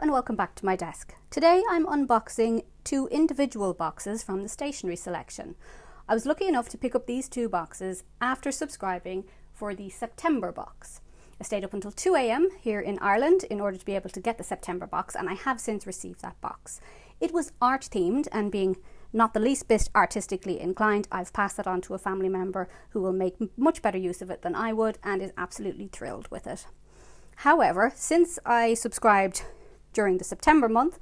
and welcome back to my desk. Today I'm unboxing two individual boxes from the Stationery Selection. I was lucky enough to pick up these two boxes after subscribing for the September box. I stayed up until 2 a.m. here in Ireland in order to be able to get the September box, and I have since received that box. It was art themed, and being not the least bit artistically inclined, I've passed it on to a family member who will make much better use of it than I would and is absolutely thrilled with it. However, since I subscribed during the September month,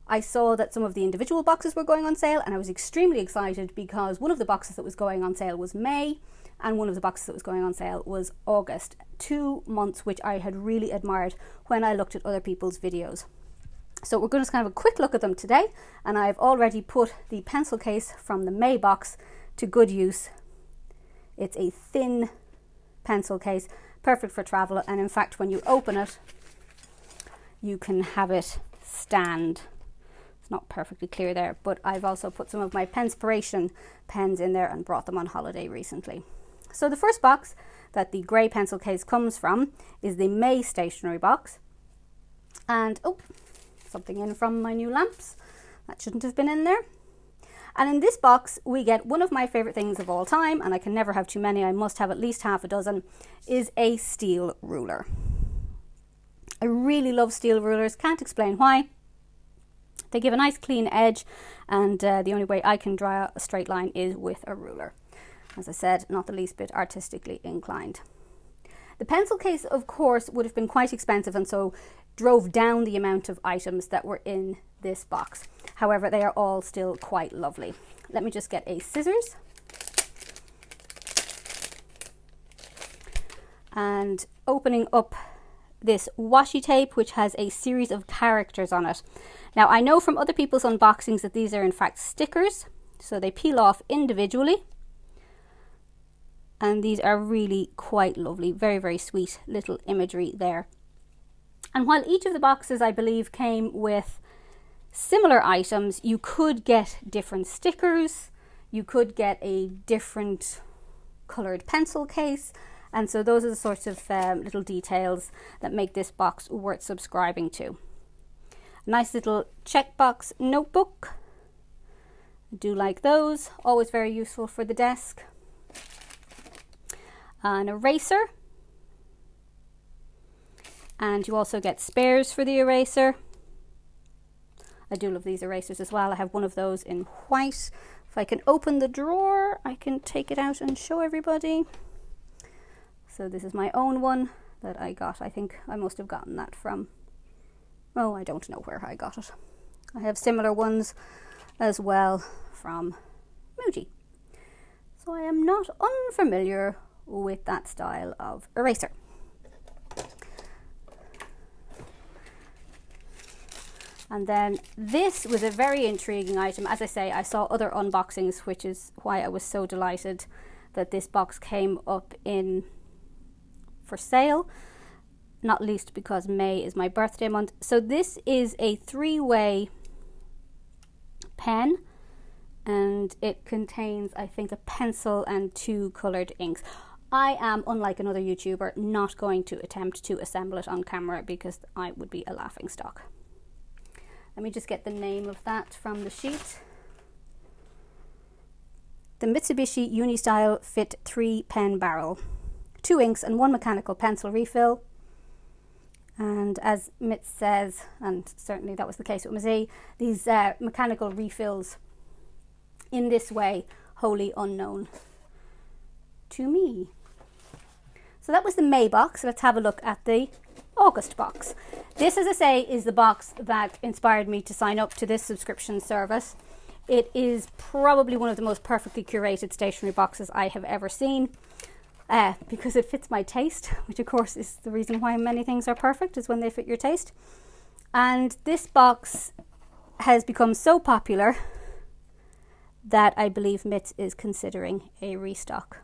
I saw that some of the individual boxes were going on sale, and I was extremely excited because one of the boxes that was going on sale was May and one of the boxes that was going on sale was August, 2 months which I had really admired when I looked at other people's videos. So we're going to kind of have a quick look at them today, and I've already put the pencil case from the May box to good use. It's a thin pencil case, perfect for travel, and in fact when you open it you can have it stand. It's not perfectly clear there, but I've also put some of my Penspiration pens in there and brought them on holiday recently. So the first box that the grey pencil case comes from is the May stationery box, and something in from my new lamps that shouldn't have been in there. And in this box we get one of my favorite things of all time, and I can never have too many, I must have at least half a dozen, is a steel ruler. I really love steel rulers, can't explain why. They give a nice clean edge, and the only way I can draw a straight line is with a ruler. As I said, not the least bit artistically inclined. The pencil case, of course, would have been quite expensive, and so drove down the amount of items that were in this box. However, they are all still quite lovely. Let me just get a scissors. And opening up this washi tape, which has a series of characters on it. Now, I know from other people's unboxings that these are in fact stickers, so they peel off individually. And these are really quite lovely, very, very sweet little imagery there. And while each of the boxes, I believe, came with similar items, you could get different stickers, you could get a different coloured pencil case, and so those are the sorts of little details that make this box worth subscribing to. A nice little checkbox notebook. I do like those, always very useful for the desk. An eraser. And you also get spares for the eraser. I do love these erasers as well. I have one of those in white. If I can open the drawer, I can take it out and show everybody. So this is my own one that I got. I think I must have gotten that from, I don't know where I got it. I have similar ones as well from Muji. So I am not unfamiliar with that style of eraser. And then this was a very intriguing item. As I say, I saw other unboxings, which is why I was so delighted that this box came up in for sale, not least because May is my birthday month. So this is a 3-way pen, and it contains, I think, a pencil and 2 coloured inks. I am, unlike another YouTuber, not going to attempt to assemble it on camera because I would be a laughing stock. Let me just get the name of that from the sheet. The Mitsubishi Unistyle Fit 3 Pen Barrel. 2 inks and 1 mechanical pencil refill. And as Mitz says, and certainly that was the case with Mazzy, these mechanical refills in this way, wholly unknown to me. So that was the May box. Let's have a look at the August box. This, as I say, is the box that inspired me to sign up to this subscription service. It is probably one of the most perfectly curated stationery boxes I have ever seen, because it fits my taste, which of course is the reason why many things are perfect, is when they fit your taste. And this box has become so popular that I believe Mitz is considering a restock,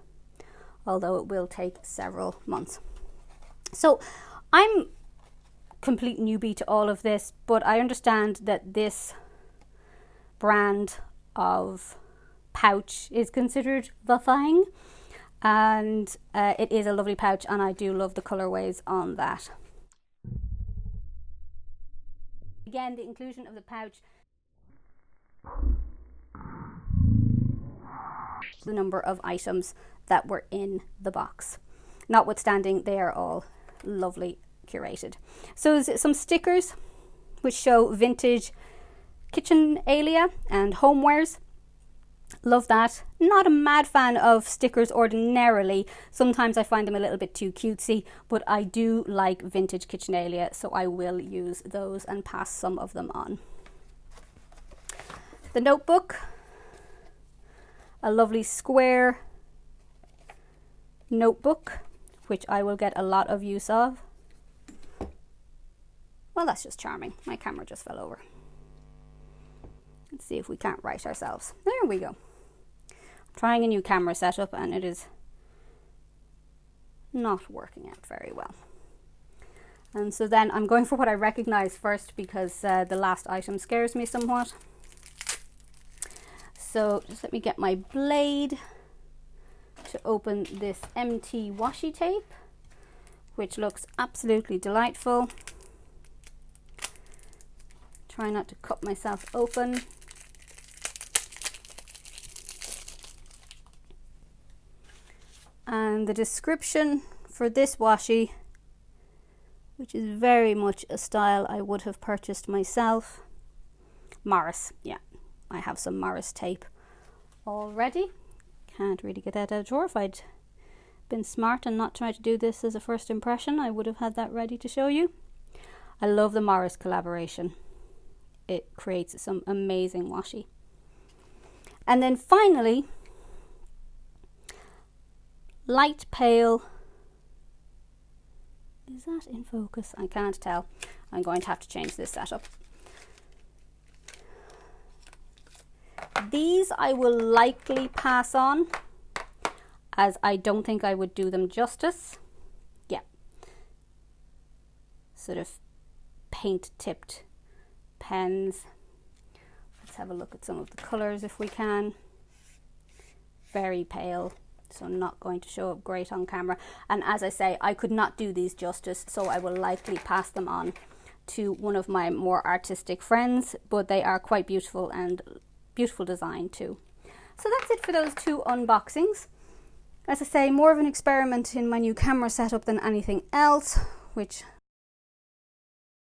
although it will take several months. So I'm complete newbie to all of this, but I understand that this brand of pouch is considered the thing, and it is a lovely pouch, and I do love the colorways on that. Again, the inclusion of the pouch, the number of items that were in the box. Notwithstanding, they are all lovely curated. So some stickers which show vintage kitchenalia and homewares. Love that. Not a mad fan of stickers ordinarily. Sometimes I find them a little bit too cutesy, but I do like vintage kitchenalia, so I will use those and pass some of them on. The notebook, a lovely square notebook, which I will get a lot of use of. Well, that's just charming. My camera just fell over. Let's see if we can't write ourselves. There we go. I'm trying a new camera setup and it is not working out very well. And so then I'm going for what I recognize first, because the last item scares me somewhat. So just let me get my blade to open this MT washi tape, which looks absolutely delightful. Try not to cut myself open. And the description for this washi, which is very much a style I would have purchased myself. Morris, yeah, I have some Morris tape already. Can't really get that out of the drawer. If I'd been smart and not tried to do this as a first impression, I would have had that ready to show you. I love the Morris collaboration. It creates some amazing washi. And then finally, light pale. Is that in focus? I can't tell. I'm going to have to change this setup. These I will likely pass on, as I don't think I would do them justice. Yeah. Sort of paint tipped pens. Let's have a look at some of the colors if we can. Very pale, so not going to show up great on camera. And as I say, I could not do these justice, so I will likely pass them on to one of my more artistic friends, but they are quite beautiful and beautiful design too. So that's it for those two unboxings. As I say, more of an experiment in my new camera setup than anything else, which